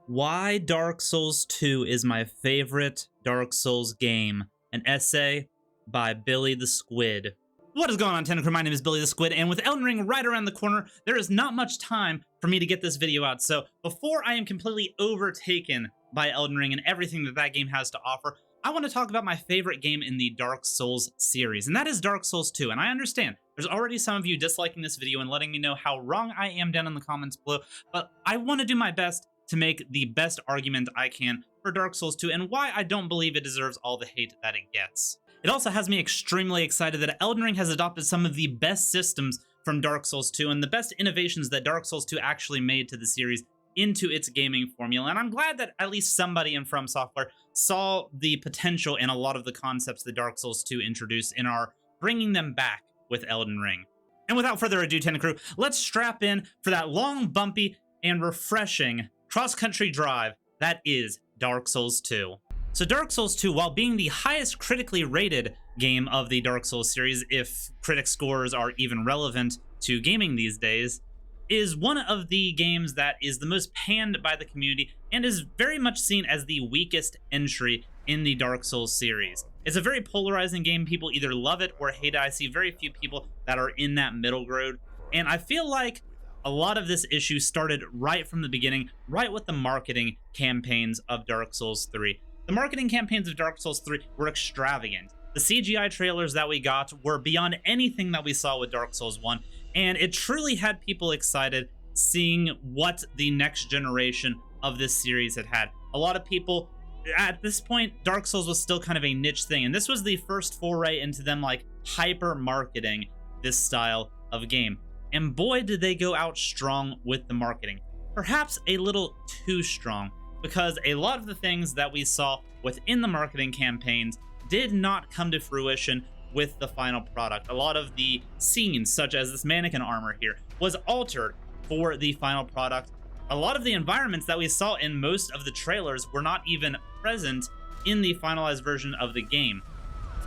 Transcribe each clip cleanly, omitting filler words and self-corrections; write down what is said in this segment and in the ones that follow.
Why Dark Souls 2 is my favorite Dark Souls game. An essay by Billy the Squid. What is going on, Tentacle? My name is Billy the Squid, and with Elden Ring right around the corner, there is not much time for me to get this video out. So before I am completely overtaken by Elden Ring and everything that that game has to offer, I want to talk about my favorite game in the Dark Souls series, and that is Dark Souls 2. And I understand there's already some of you disliking this video and letting me know how wrong I am down in the comments below, but I want to do my best to make the best argument I can for Dark Souls 2 and why I don't believe it deserves all the hate that it gets. It also has me extremely excited that Elden Ring has adopted some of the best systems from Dark Souls 2 and the best innovations that Dark Souls 2 actually made to the series into its gaming formula. And I'm glad that at least somebody in From Software saw the potential in a lot of the concepts that Dark Souls 2 introduced and are bringing them back with Elden Ring. And without further ado, Tenant Crew, let's strap in for that long, bumpy, and refreshing cross-country drive that is Dark Souls 2. So Dark Souls 2, while being the highest critically rated game of the Dark Souls series, if critic scores are even relevant to gaming these days, is one of the games that is the most panned by the community and is very much seen as the weakest entry in the Dark Souls series. It's a very polarizing game. People either love it or hate it. I see very few people that are in that middle ground, and I feel like a lot of this issue started right from the beginning, right with the marketing campaigns of Dark Souls 3. The marketing campaigns of Dark Souls 3 were extravagant. The CGI trailers that we got were beyond anything that we saw with Dark Souls 1, and it truly had people excited seeing what the next generation of this series had had. A lot of people, at this point, Dark Souls was still kind of a niche thing, and this was the first foray into them like hyper marketing this style of game. And boy, did they go out strong with the marketing. Perhaps a little too strong, because a lot of the things that we saw within the marketing campaigns did not come to fruition with the final product. A lot of the scenes, such as this mannequin armor here, was altered for the final product. A lot of the environments that we saw in most of the trailers were not even present in the finalized version of the game.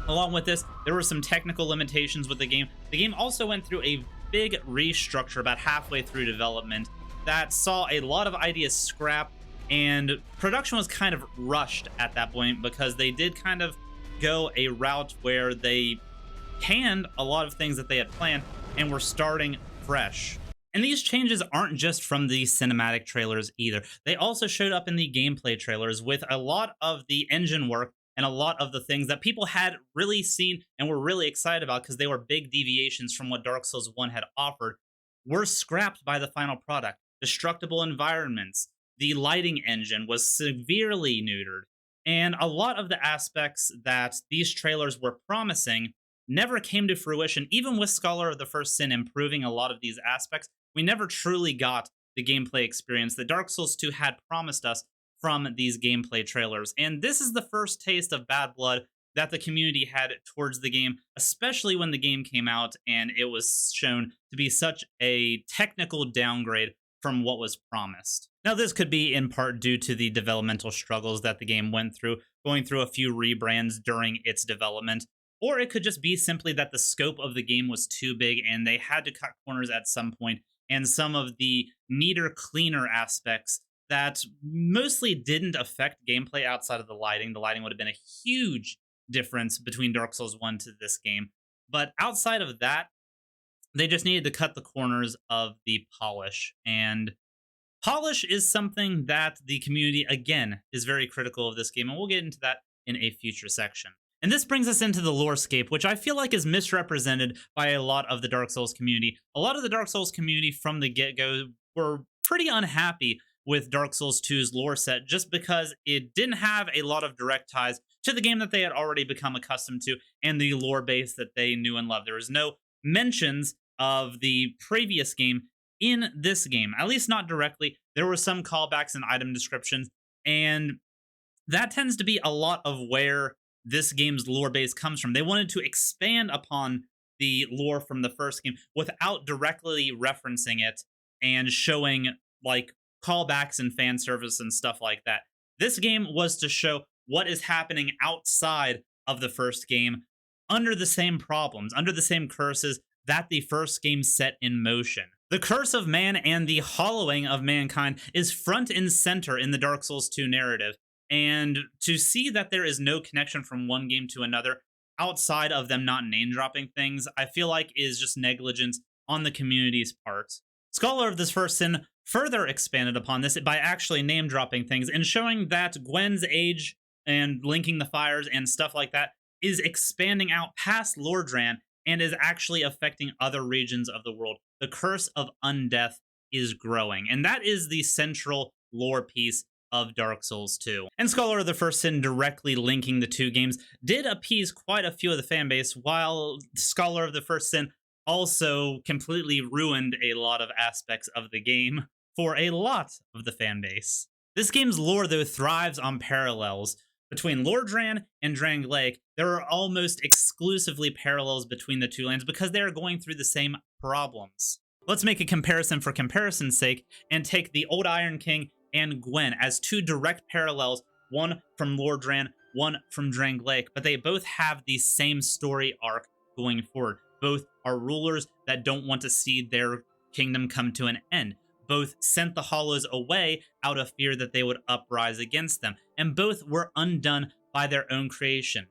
Along with this, there were some technical limitations with the game. The game also went through a big restructure about halfway through development that saw a lot of ideas scrapped, and production was kind of rushed at that point because they did kind of go a route where they canned a lot of things that they had planned and were starting fresh. And these changes aren't just from the cinematic trailers either. They also showed up in the gameplay trailers with a lot of the engine work and a lot of the things that people had really seen and were really excited about because they were big deviations from what Dark Souls 1 had offered, were scrapped by the final product. Destructible environments, the lighting engine was severely neutered, and a lot of the aspects that these trailers were promising never came to fruition. Even with Scholar of the First Sin improving a lot of these aspects, we never truly got the gameplay experience that Dark Souls 2 had promised us from these gameplay trailers. And this is the first taste of bad blood that the community had towards the game, especially when the game came out and it was shown to be such a technical downgrade from what was promised. Now, this could be in part due to the developmental struggles that the game went through, going through a few rebrands during its development, or it could just be simply that the scope of the game was too big and they had to cut corners at some point, and some of the neater, cleaner aspects that mostly didn't affect gameplay outside of the lighting. The lighting would have been a huge difference between Dark Souls 1 to this game. But outside of that, they just needed to cut the corners of the polish. And polish is something that the community, again, is very critical of this game. And we'll get into that in a future section. And this brings us into the lorescape, which I feel like is misrepresented by a lot of the Dark Souls community. A lot of the Dark Souls community from the get-go were pretty unhappy with Dark Souls 2's lore set just because it didn't have a lot of direct ties to the game that they had already become accustomed to and the lore base that they knew and loved. There was no mentions of the previous game in this game, at least not directly. There were some callbacks and item descriptions, and that tends to be a lot of where this game's lore base comes from. They wanted to expand upon the lore from the first game without directly referencing it and showing like callbacks and fan service and stuff like that. This game was to show what is happening outside of the first game under the same problems, under the same curses that the first game set in motion. The curse of man and the hollowing of mankind is front and center in the Dark Souls 2 narrative. And to see that there is no connection from one game to another outside of them not name dropping things, I feel like is just negligence on the community's part. Scholar of this First Sin further expanded upon this by actually name dropping things and showing that Gwen's age and linking the fires and stuff like that is expanding out past Lordran and is actually affecting other regions of the world. The curse of undeath is growing, and that is the central lore piece of Dark Souls 2. And Scholar of the First Sin directly linking the two games did appease quite a few of the fanbase, while Scholar of the First Sin also completely ruined a lot of aspects of the game for a lot of the fanbase. This game's lore, though, thrives on parallels. Between Lordran and Drang Lake, there are almost exclusively parallels between the two lands because they are going through the same problems. Let's make a comparison for comparison's sake and take the Old Iron King and Gwen as two direct parallels, one from Lordran, one from Drang Lake, but they both have the same story arc going forward. Both are rulers that don't want to see their kingdom come to an end. Both sent the Hollows away out of fear that they would uprise against them, and both were undone by their own creation.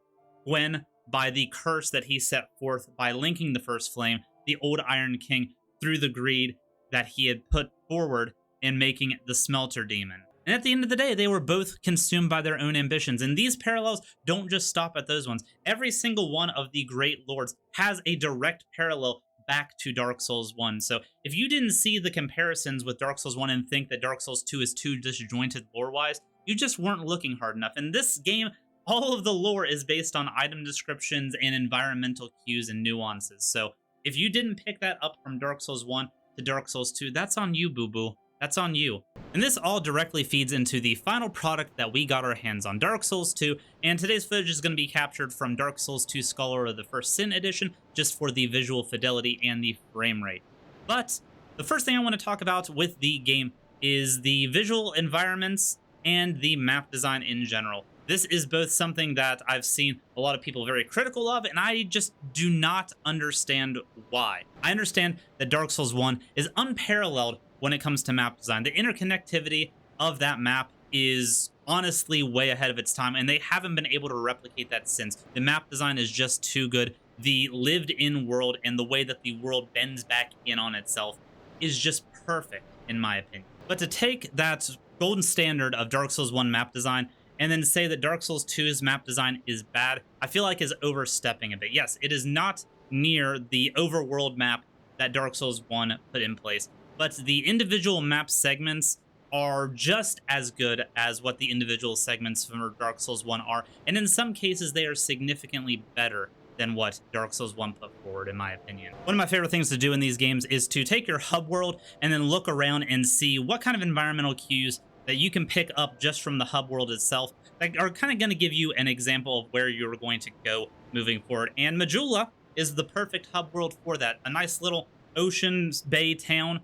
Gwen, by the curse that he set forth by linking the First Flame, the Old Iron King, through the greed that he had put forward in making the Smelter Demon. And at the end of the day, they were both consumed by their own ambitions, and these parallels don't just stop at those ones. Every single one of the Great Lords has a direct parallel back to Dark Souls 1. So if you didn't see the comparisons with Dark Souls 1 and think that Dark Souls 2 is too disjointed lore-wise, you just weren't looking hard enough. In this game, all of the lore is based on item descriptions and environmental cues and nuances. So if you didn't pick that up from Dark Souls 1 to Dark Souls 2, that's on you, boo-boo. That's on you. And this all directly feeds into the final product that we got our hands on, Dark Souls 2, and today's footage is going to be captured from Dark Souls 2 Scholar of the First Sin edition, just for the visual fidelity and the frame rate. But the first thing I want to talk about with the game is the visual environments and the map design in general. This is both something that I've seen a lot of people very critical of, and I just do not understand why. I understand that Dark Souls 1 is unparalleled when it comes to map design. The interconnectivity of that map is honestly way ahead of its time, and they haven't been able to replicate that since. The map design is just too good. The lived-in world and the way that the world bends back in on itself is just perfect, in my opinion. But to take that golden standard of Dark Souls 1 map design and then say that Dark Souls 2's map design is bad, I feel like is overstepping a bit. Yes, it is not near the overworld map that Dark Souls 1 put in place, but the individual map segments are just as good as what the individual segments from Dark Souls 1 are, and in some cases they are significantly better than what Dark Souls 1 put forward, in my opinion. One of my favorite things to do in these games is to take your hub world and then look around and see what kind of environmental cues that you can pick up just from the hub world itself that are kind of going to give you an example of where you're going to go moving forward. And Majula is the perfect hub world for that. A nice little ocean bay town,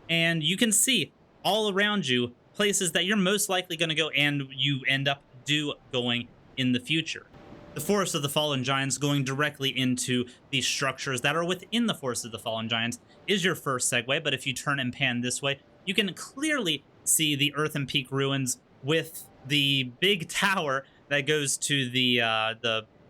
and you can see all around you places that you're most likely going to go and you end up going in the future. The Forest of the Fallen Giants, going directly into the structures that are within the Forest of the Fallen Giants, is your first segue, but if you turn and pan this way, you can clearly see the Earthen Peak ruins with the big tower that goes to the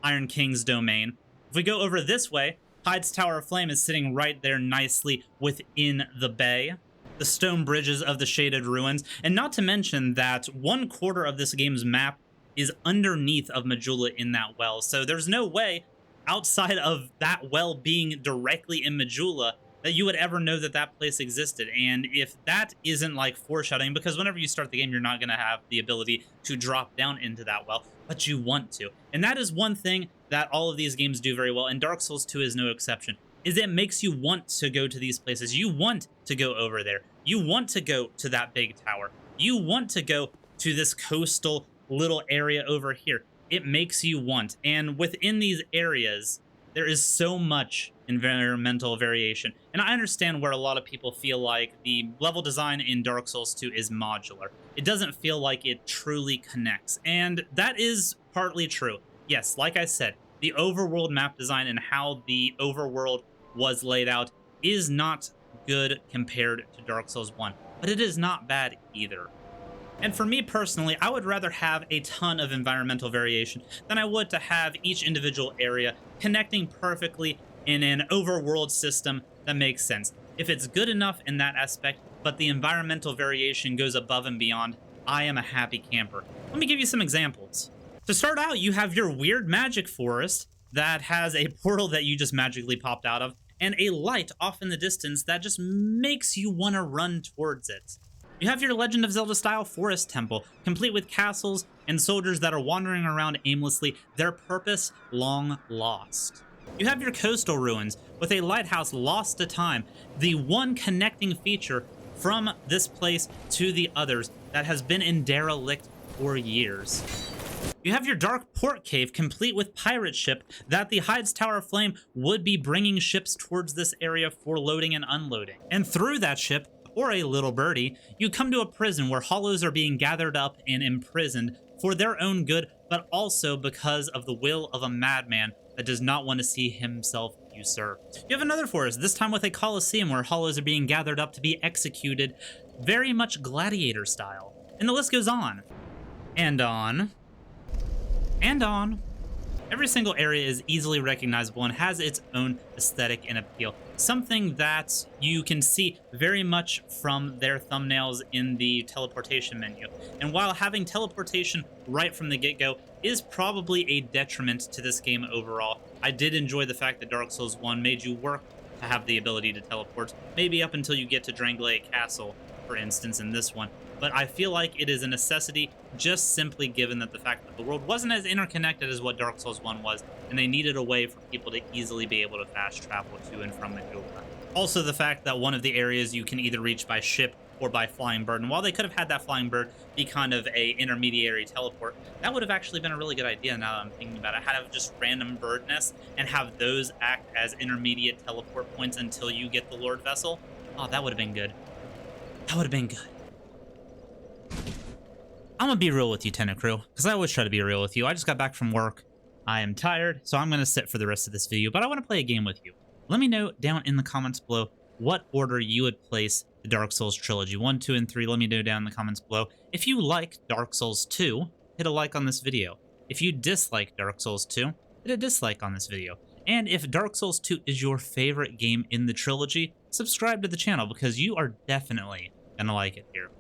Iron King's domain. If we go over this way, Hyde's Tower of Flame is sitting right there nicely within the bay. The stone bridges of the Shaded Ruins, and not to mention that 1/4 of this game's map is underneath of Majula in that well. So there's no way outside of that well being directly in Majula that you would ever know that that place existed. And if that isn't like foreshadowing, because whenever you start the game, you're not going to have the ability to drop down into that well, but you want to. And that is one thing that all of these games do very well, and Dark Souls 2 is no exception, is it makes you want to go to these places. You want to go over there. You want to go to that big tower. You want to go to this coastal little area over here. It makes you want. And within these areas, there is so much environmental variation. And I understand where a lot of people feel like the level design in Dark Souls 2 is modular. It doesn't feel like it truly connects. And that is partly true. Yes, like I said, the overworld map design and how the overworld was laid out is not good compared to Dark Souls 1, but it is not bad either. And for me personally, I would rather have a ton of environmental variation than I would to have each individual area connecting perfectly in an overworld system that makes sense. If it's good enough in that aspect, but the environmental variation goes above and beyond, I am a happy camper. Let me give you some examples. To start out, you have your weird magic forest that has a portal that you just magically popped out of, and a light off in the distance that just makes you want to run towards it. You have your Legend of Zelda style forest temple, complete with castles and soldiers that are wandering around aimlessly, their purpose long lost. You have your coastal ruins with a lighthouse lost to time, the one connecting feature from this place to the others that has been in derelict for years. You have your dark port cave complete with pirate ship that the Hyde's Tower of Flame would be bringing ships towards this area for loading and unloading. And through that ship, or a little birdie, you come to a prison where hollows are being gathered up and imprisoned for their own good, but also because of the will of a madman that does not want to see himself usurped. You have another forest, this time with a coliseum where hollows are being gathered up to be executed, very much gladiator style. And the list goes on. And on. And on. Every single area is easily recognizable and has its own aesthetic and appeal. Something that you can see very much from their thumbnails in the teleportation menu. And while having teleportation right from the get-go is probably a detriment to this game overall, I did enjoy the fact that Dark Souls 1 made you work to have the ability to teleport, maybe up until you get to Drangley Castle, for instance, in this one. But I feel like it is a necessity just simply given that the fact that the world wasn't as interconnected as what Dark Souls 1 was, and they needed a way for people to easily be able to fast travel to and from the Gulag. Also the fact that one of the areas you can either reach by ship or by flying bird, and while they could have had that flying bird be kind of a intermediary teleport, that would have actually been a really good idea now that I'm thinking about it. Have just random bird nests and have those act as intermediate teleport points until you get the Lord Vessel. Oh, that would have been good. That would have been good. I'm gonna be real with you, Tenant Crew, because I always try to be real with you. I just got back from work. I am tired, so I'm gonna sit for the rest of this video, but I want to play a game with you. Let me know down in the comments below what order you would place the Dark Souls trilogy. 1, 2, and 3. Let me know down in the comments below. If you like Dark Souls 2, hit a like on this video. If you dislike Dark Souls 2, hit a dislike on this video. And if Dark Souls 2 is your favorite game in the trilogy, subscribe to the channel because you are definitely gonna like it here.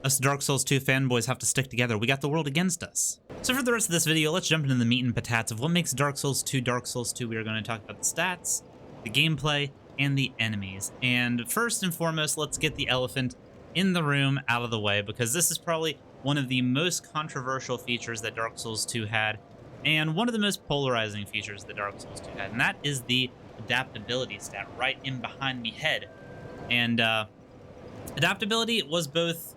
Us Dark Souls 2 fanboys have to stick together. We got the world against us. So for the rest of this video, let's jump into the meat and potatoes of what makes Dark Souls 2 Dark Souls 2. We are going to talk about the stats, the gameplay, and the enemies. And first and foremost, let's get the elephant in the room out of the way, because this is probably one of the most controversial features that Dark Souls 2 had, and one of the most polarizing features that Dark Souls 2 had, and that is the adaptability stat right in behind me head. And adaptability was both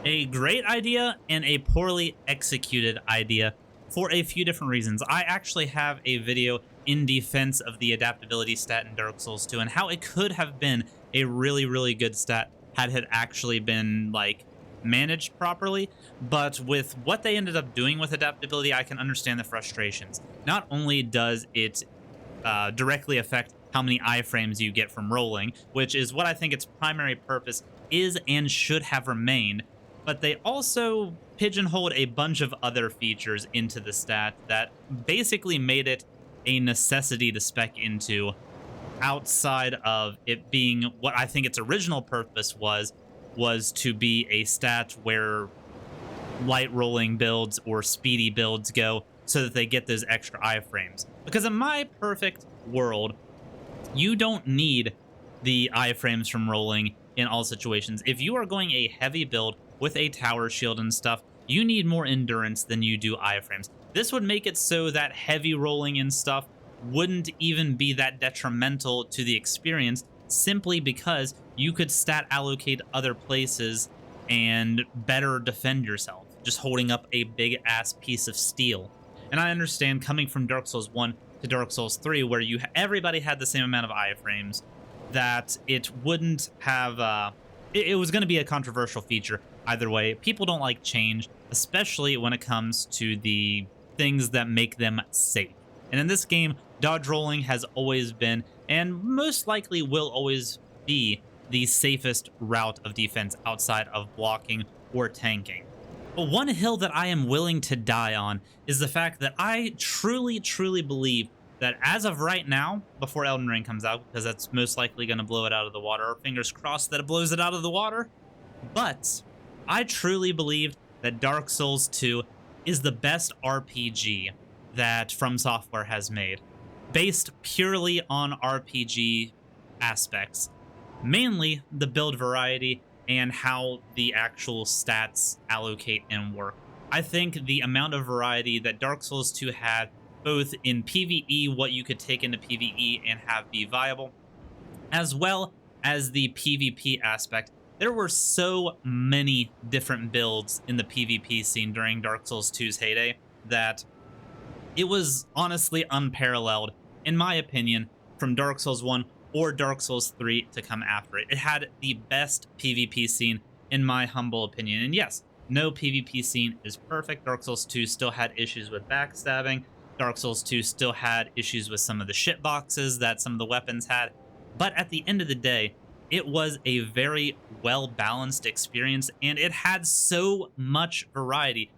a great idea and a poorly executed idea for a few different reasons. I actually have a video in defense of the adaptability stat in Dark Souls 2 and how it could have been a really, really good stat had it actually been, like, managed properly. But with what they ended up doing with adaptability, I can understand the frustrations. Not only does it directly affect how many iframes you get from rolling, which is what I think its primary purpose is and should have remained, but they also pigeonholed a bunch of other features into the stat that basically made it a necessity to spec into, outside of it being what I think its original purpose was to be a stat where light rolling builds or speedy builds go so that they get those extra iframes. Because in my perfect world, you don't need the iframes from rolling in all situations. If you are going a heavy build with a tower shield and stuff, you need more endurance than you do iframes. This would make it so that heavy rolling and stuff wouldn't even be that detrimental to the experience, simply because you could stat allocate other places and better defend yourself, just holding up a big ass piece of steel. And I understand coming from Dark Souls 1 to Dark Souls 3, where everybody had the same amount of iframes, that it wouldn't have it was going to be a controversial feature either way. People don't like change, especially when it comes to the things that make them safe. And in this game, dodge rolling has always been, and most likely will always be, the safest route of defense outside of blocking or tanking. But one hill that I am willing to die on is the fact that I truly, truly believe that as of right now, before Elden Ring comes out, because that's most likely going to blow it out of the water, fingers crossed that it blows it out of the water, but I truly believe that Dark Souls 2 is the best RPG that From Software has made, based purely on RPG aspects, mainly the build variety and how the actual stats allocate and work. I think the amount of variety that Dark Souls 2 had, both in PvE, what you could take into PvE and have be viable, as well as the PvP aspect. There were so many different builds in the PvP scene during Dark Souls 2's heyday that it was honestly unparalleled, in my opinion, from Dark Souls 1 or Dark Souls 3 to come after it. It had the best PvP scene, in my humble opinion. And yes, no PvP scene is perfect. Dark Souls 2 still had issues with backstabbing. Dark Souls 2 still had issues with some of the shitboxes that some of the weapons had. But at the end of the day, it was a very well-balanced experience, and it had so much variety,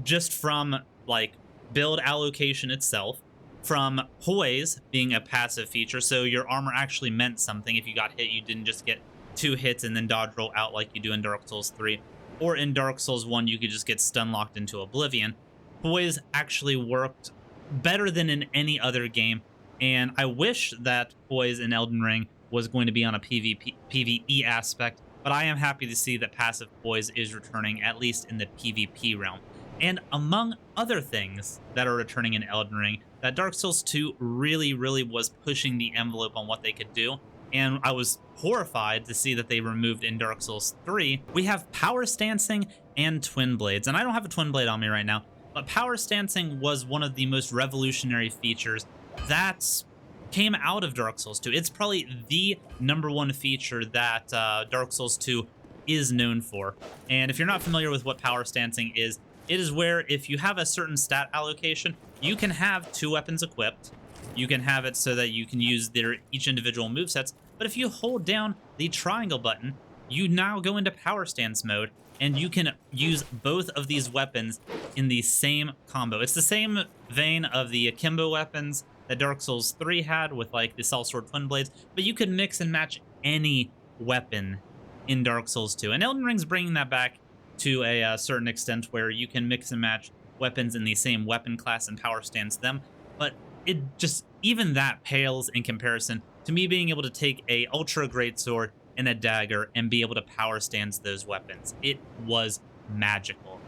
just from, like, build allocation itself, from poise being a passive feature, so your armor actually meant something. If you got hit, you didn't just get 2 hits and then dodge roll out like you do in Dark Souls 3. Or in Dark Souls 1, you could just get stun locked into oblivion. Poise actually worked better than in any other game, and I wish that poise in Elden Ring was going to be on a PvE aspect, but I am happy to see that passive poise is returning, at least in the PvP realm. And among other things that are returning in Elden Ring, that Dark Souls 2 really, really was pushing the envelope on what they could do, and I was horrified to see that they removed in Dark Souls 3. We have power stancing and twin blades, and I don't have a twin blade on me right now, but power stancing was one of the most revolutionary features that came out of Dark Souls 2. It's probably the #1 feature that Dark Souls 2 is known for. And if you're not familiar with what power stancing is, it is where if you have a certain stat allocation, you can have 2 weapons equipped. You can have it so that you can use each individual movesets, but if you hold down the triangle button, you now go into power stance mode, and you can use both of these weapons in the same combo. It's the same vein of the akimbo weapons that Dark Souls 3 had with, like, the sellsword twin blades, but you could mix and match any weapon in Dark Souls 2. And Elden Ring's bringing that back to a certain extent, where you can mix and match weapons in the same weapon class and power stance them, but it just, even that pales in comparison to me being able to take a ultra greatsword and a dagger and be able to power stance those weapons. It was magical.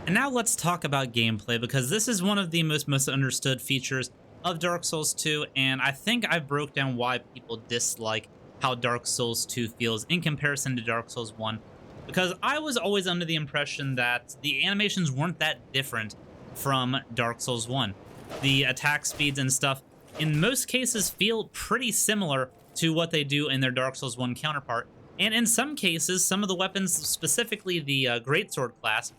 And now let's talk about gameplay, because this is one of the most misunderstood features of Dark Souls 2, and I think I broke down why people dislike how Dark Souls 2 feels in comparison to Dark Souls 1, because I was always under the impression that the animations weren't that different from Dark Souls 1. The attack speeds and stuff, in most cases, feel pretty similar to what they do in their Dark Souls 1 counterpart, and in some cases, some of the weapons, specifically the Greatsword class,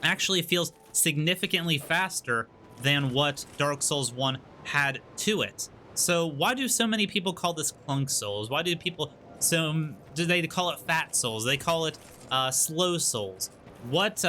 actually feels significantly faster than what Dark Souls 1 had to it. So why do so many people call this Clunk Souls? Why do they call it Fat Souls? They call it Slow Souls. What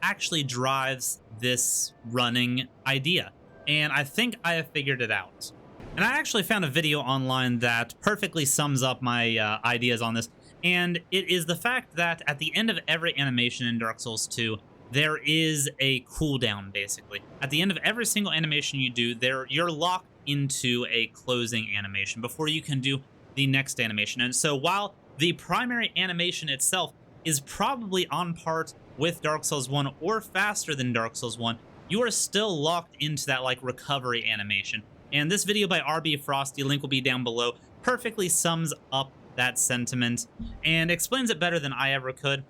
actually drives this running idea? And I think I have figured it out. And I actually found a video online that perfectly sums up my ideas on this, and it is the fact that at the end of every animation in Dark Souls 2, there is a cooldown, basically. At the end of every single animation you do, you're locked into a closing animation before you can do the next animation. And so while the primary animation itself is probably on par with Dark Souls 1 or faster than Dark Souls 1, you are still locked into that, like, recovery animation. And this video by RB Frosty, link will be down below, perfectly sums up that sentiment and explains it better than I ever could.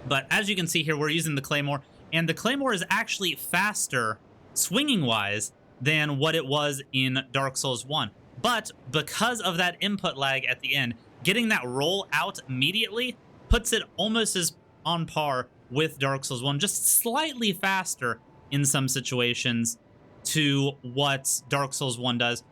But as you can see here, we're using the Claymore, and the Claymore is actually faster, swinging-wise, than what it was in Dark Souls 1. But because of that input lag at the end, getting that roll out immediately puts it almost as on par with Dark Souls 1, just slightly faster in some situations to what Dark Souls 1 does,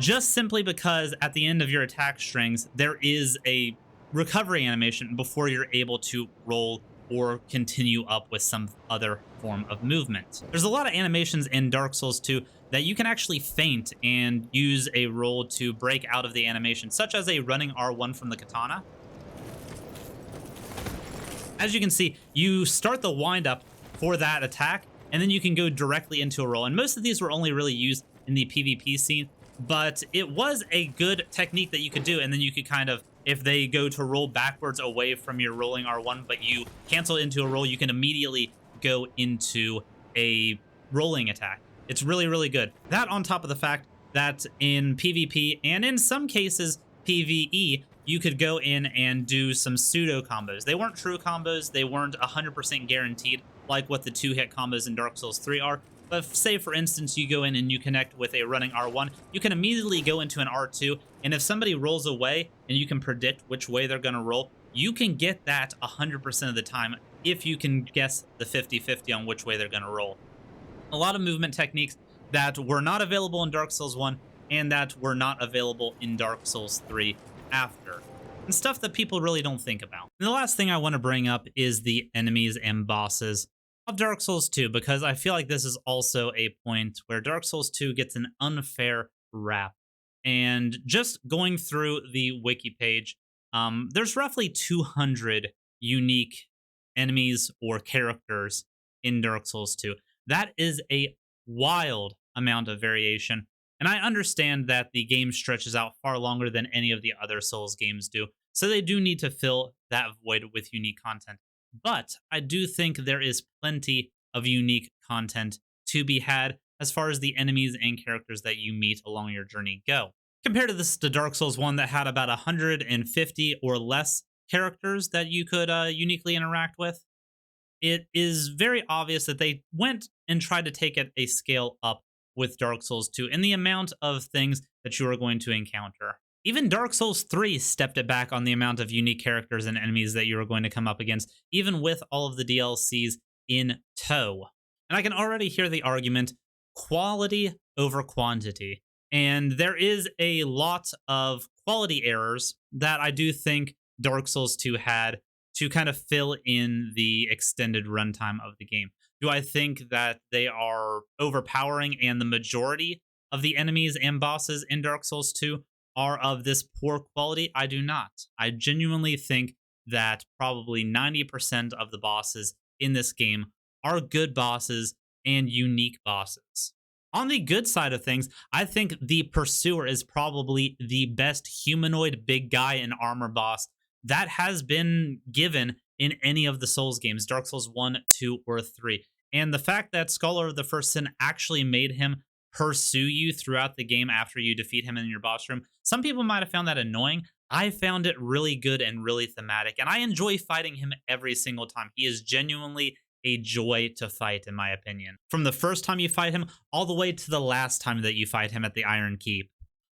just simply because at the end of your attack strings, there is a recovery animation before you're able to roll or continue up with some other form of movement. There's a lot of animations in Dark Souls 2 that you can actually feint and use a roll to break out of the animation, such as a running R1 from the katana. As you can see, you start the wind up for that attack, and then you can go directly into a roll. And most of these were only really used in the PvP scene, but it was a good technique that you could do. And then you could kind of, if they go to roll backwards away from your rolling R1, but you cancel into a roll, you can immediately go into a rolling attack. It's really, really good. That on top of the fact that in PvP and in some cases PvE, you could go in and do some pseudo combos. They weren't true combos. They weren't 100% guaranteed like what the 2-hit combos in Dark Souls 3 are. But say, for instance, you go in and you connect with a running R1, you can immediately go into an R2, and if somebody rolls away and you can predict which way they're going to roll, you can get that 100% of the time if you can guess the 50-50 on which way they're going to roll. A lot of movement techniques that were not available in Dark Souls 1 and that were not available in Dark Souls 3 after. And stuff that people really don't think about. And the last thing I want to bring up is the enemies and bosses of Dark Souls 2, because I feel like this is also a point where Dark Souls 2 gets an unfair rap. And just going through the wiki page, there's roughly 200 unique enemies or characters in Dark Souls 2. That is a wild amount of variation. And I understand that the game stretches out far longer than any of the other Souls games do, so they do need to fill that void with unique content. But I do think there is plenty of unique content to be had as far as the enemies and characters that you meet along your journey go. Compared to this to Dark Souls 1 that had about 150 or less characters that you could uniquely interact with, it is very obvious that they went and tried to take it a scale up with Dark Souls 2 and the amount of things that you are going to encounter. Even Dark Souls 3 stepped it back on the amount of unique characters and enemies that you are going to come up against, even with all of the DLCs in tow. And I can already hear the argument, quality over quantity. And there is a lot of quality errors that I do think Dark Souls 2 had to kind of fill in the extended runtime of the game. Do I think that they are overpowering and the majority of the enemies and bosses in Dark Souls 2 are of this poor quality? I do not. I genuinely think that probably 90% of the bosses in this game are good bosses and unique bosses. On the good side of things, I think the Pursuer is probably the best humanoid big guy and armor boss that has been given in any of the Souls games, Dark Souls 1, 2, or 3. And the fact that Scholar of the First Sin actually made him pursue you throughout the game after you defeat him in your boss room, some people might have found that annoying. I found it really good and really thematic, and I enjoy fighting him every single time. He is genuinely a joy to fight, in my opinion. From the first time you fight him, all the way to the last time that you fight him at the Iron Keep.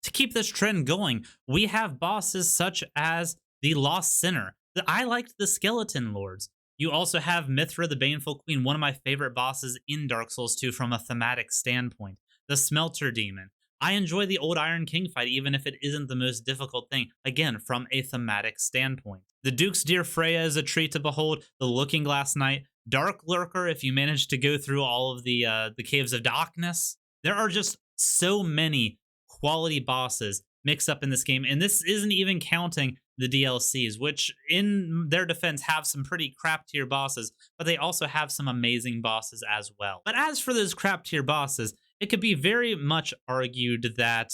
To keep this trend going, we have bosses such as the Lost Sinner. I liked the Skeleton Lords. You also have Mithra, the Baneful Queen, one of my favorite bosses in Dark Souls 2 from a thematic standpoint. The Smelter Demon. I enjoy the old Iron King fight, even if it isn't the most difficult thing, again, from a thematic standpoint. The Duke's Dear Freya is a treat to behold. The Looking Glass Knight. Dark Lurker, if you manage to go through all of the Caves of Darkness. There are just so many quality bosses mixed up in this game, and this isn't even counting the DLCs, which in their defense have some pretty crap tier bosses, but they also have some amazing bosses as well. But as for those crap tier bosses, it could be very much argued that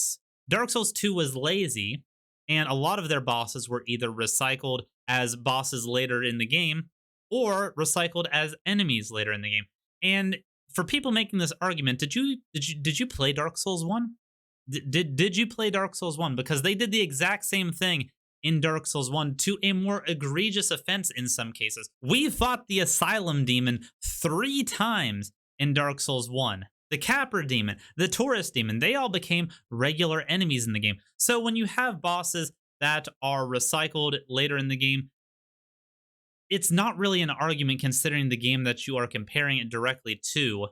Dark Souls 2 was lazy, and a lot of their bosses were either recycled as bosses later in the game, or recycled as enemies later in the game. And for people making this argument, did you play Dark Souls 1? Did you play Dark Souls 1? Because they did the exact same thing in Dark Souls 1 to a more egregious offense in some cases. We fought the Asylum Demon 3 times in Dark Souls 1. The Capra Demon, the Taurus Demon, they all became regular enemies in the game. So when you have bosses that are recycled later in the game, it's not really an argument considering the game that you are comparing it directly to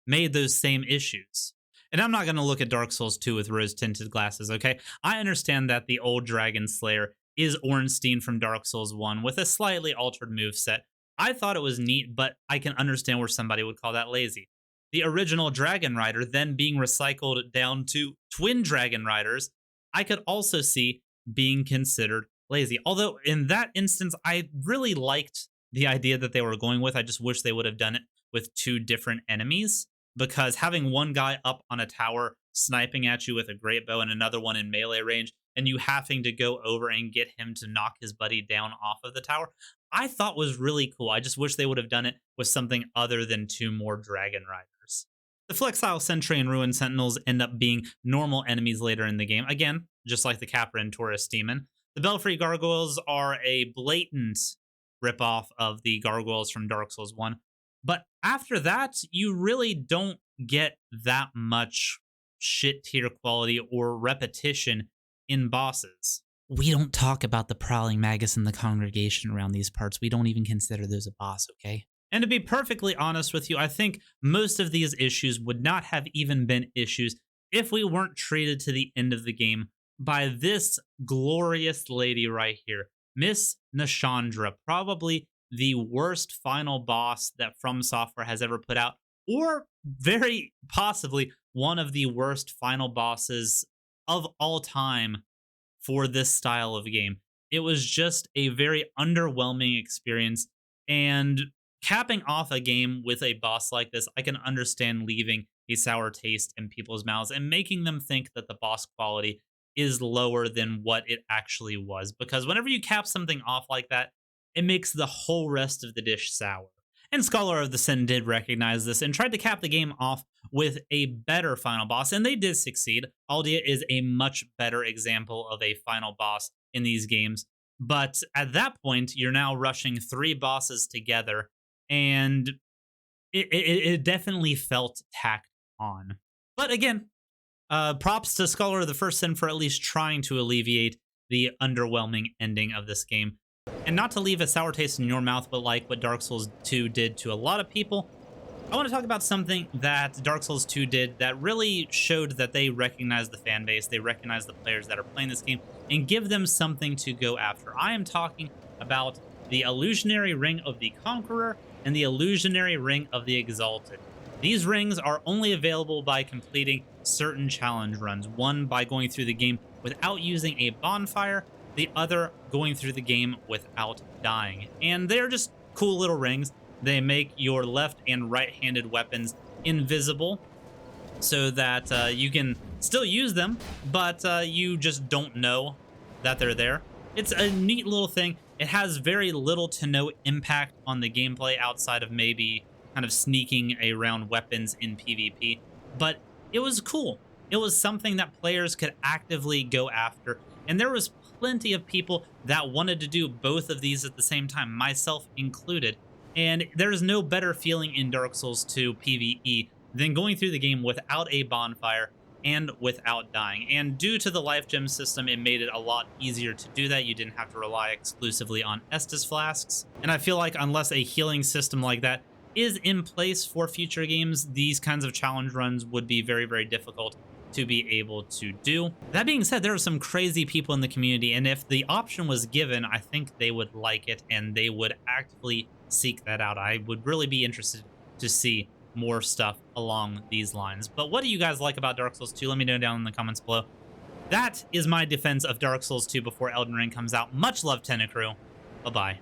made those same issues. And I'm not going to look at Dark Souls 2 with rose-tinted glasses, okay? I understand that the old Dragon Slayer is Ornstein from Dark Souls 1 with a slightly altered moveset. I thought it was neat, but I can understand where somebody would call that lazy. The original Dragon Rider then being recycled down to twin Dragon Riders, I could also see being considered lazy. Although in that instance, I really liked the idea that they were going with. I just wish they would have done it with two different enemies, because having one guy up on a tower sniping at you with a great bow and another one in melee range, and you having to go over and get him to knock his buddy down off of the tower, I thought was really cool. I just wish they would have done it with something other than two more Dragon Riders. The Flexile Sentry and Ruin Sentinels end up being normal enemies later in the game. Again, just like the Capra and Taurus Demon. The Belfry Gargoyles are a blatant ripoff of the Gargoyles from Dark Souls 1. But after that, you really don't get that much shit tier quality or repetition in bosses. We don't talk about the Prowling Magus and the Congregation around these parts. We don't even consider those a boss, okay? And to be perfectly honest with you, I think most of these issues would not have even been issues if we weren't treated to the end of the game by this glorious lady right here, Miss Nashandra, probably the worst final boss that From Software has ever put out, or very possibly one of the worst final bosses of all time for this style of game. It was just a very underwhelming experience, and capping off a game with a boss like this, I can understand leaving a sour taste in people's mouths and making them think that the boss quality is lower than what it actually was, because whenever you cap something off like that, it makes the whole rest of the dish sour. And Scholar of the Sin did recognize this and tried to cap the game off with a better final boss, and they did succeed. Aldia is a much better example of a final boss in these games, but at that point, you're now rushing three bosses together, and it definitely felt tacked on. But again, props to Scholar of the First Sin for at least trying to alleviate the underwhelming ending of this game. And not to leave a sour taste in your mouth, but like what Dark Souls 2 did to a lot of people, I want to talk about something that Dark Souls 2 did that really showed that they recognize the fan base, they recognize the players that are playing this game, and give them something to go after. I am talking about the Illusionary Ring of the Conqueror and the Illusionary Ring of the Exalted. These rings are only available by completing certain challenge runs, one by going through the game without using a bonfire, the other going through the game without dying. And they're just cool little rings. They make your left and right-handed weapons invisible so that you can still use them, but you just don't know that they're there. It's a neat little thing. It has very little to no impact on the gameplay outside of maybe kind of sneaking around weapons in PvP, but it was cool. It was something that players could actively go after, and there was plenty of people that wanted to do both of these at the same time, myself included. And there's no better feeling in Dark Souls 2 PvE than going through the game without a bonfire and without dying. And due to the life gem system, it made it a lot easier to do that. You didn't have to rely exclusively on Estus flasks. And I feel like unless a healing system like that is in place for future games, these kinds of challenge runs would be very, very difficult to be able to do. That being said, there are some crazy people in the community, and if the option was given, I think they would like it and they would actively seek that out. I would really be interested to see more stuff along these lines. But what do you guys like about Dark Souls 2? Let me know down in the comments below. That is my defense of Dark Souls 2 before Elden Ring comes out. Much love, Tenna Crew. Bye-bye.